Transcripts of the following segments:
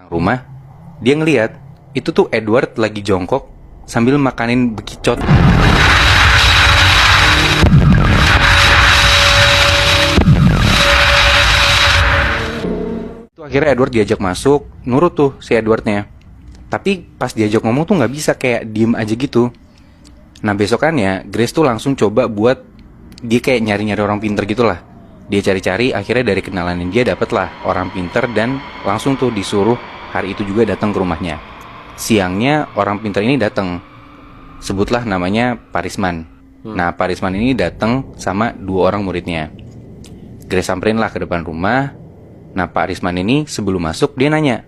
rumah, dia ngeliat itu tuh Edward lagi jongkok sambil makanin bekicot. Itu akhirnya Edward diajak masuk, nurut tuh si Edwardnya. Tapi pas diajak ngomong tuh nggak bisa, kayak diem aja gitu. Nah besokannya Grace tuh langsung coba buat dia kayak nyari-nyari orang pinter gitulah. Dia cari-cari, akhirnya dari kenalan dia dapet lah orang pinter dan langsung tuh disuruh hari itu juga datang ke rumahnya. Siangnya orang pinter ini datang, sebutlah namanya Parisman. Nah Parisman ini datang sama 2 orang muridnya. Grace samperin lah ke depan rumah. Nah Parisman ini sebelum masuk dia nanya,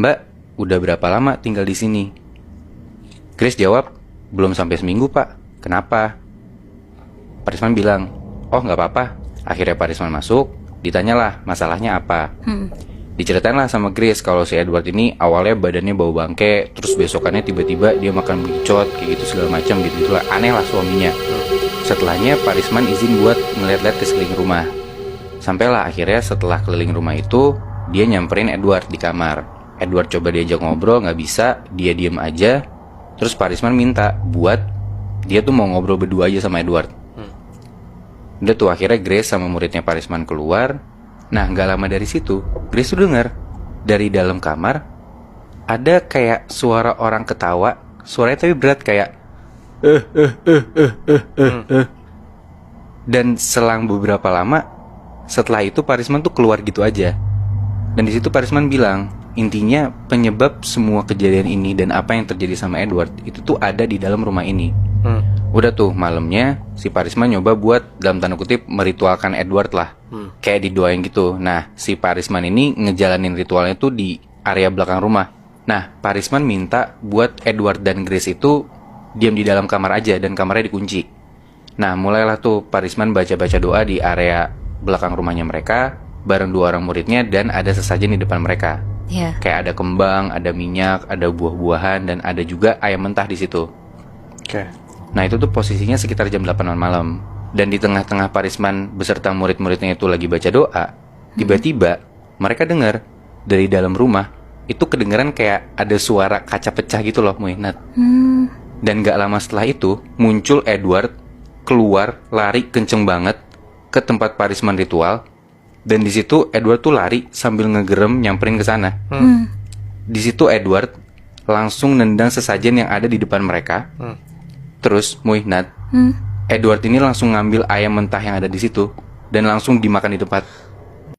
"Mbak, udah berapa lama tinggal di sini?" Grace jawab, "Belum sampai seminggu pak." "Kenapa?" Parisman bilang, "Oh nggak apa-apa." Akhirnya Parisman masuk, ditanyalah masalahnya apa. Diceritain lah sama Grace kalau si Edward ini awalnya badannya bau bangke, terus besokannya tiba-tiba dia makan bekicot kayak gitu segala macam gitu, itulah aneh lah suaminya. Setelahnya Parisman izin buat ngeliat-liat ke sekeliling rumah. Sampailah akhirnya setelah keliling rumah itu dia nyamperin Edward di kamar. Edward coba diajak ngobrol nggak bisa, dia diem aja. Terus Parisman minta buat dia tuh mau ngobrol berdua aja sama Edward. Udah tuh akhirnya Grace sama muridnya Parisman keluar. Nah gak lama dari situ Grace tuh denger dari dalam kamar ada kayak suara orang ketawa. Suaranya tapi berat kayak Dan selang beberapa lama setelah itu Parisman tuh keluar gitu aja. Dan di situ Parisman bilang intinya penyebab semua kejadian ini dan apa yang terjadi sama Edward itu tuh ada di dalam rumah ini. Udah tuh malamnya si Parisman nyoba buat dalam tanda kutip meritualkan Edward lah. Kayak didoain gitu. Nah si Parisman ini ngejalanin ritualnya tuh di area belakang rumah. Nah Parisman minta buat Edward dan Grace itu diam di dalam kamar aja dan kamarnya dikunci. Nah mulailah tuh Parisman baca-baca doa di area belakang rumahnya mereka bareng 2 orang muridnya dan ada sesajen di depan mereka. Kayak ada kembang, ada minyak, ada buah-buahan dan ada juga ayam mentah di situ. Nah itu tuh posisinya sekitar jam 8 malam. Dan di tengah-tengah Parisman beserta murid-muridnya itu lagi baca doa, tiba-tiba mereka dengar dari dalam rumah itu kedengeran kayak ada suara kaca pecah gitu loh, Muinat. Dan gak lama setelah itu muncul Edward keluar lari kenceng banget ke tempat Parisman ritual. Dan di situ Edward tuh lari sambil ngegerem nyamperin ke sana. Di situ Edward langsung nendang sesajen yang ada di depan mereka. Terus Muinat, Edward ini langsung ngambil ayam mentah yang ada di situ dan langsung dimakan di tempat.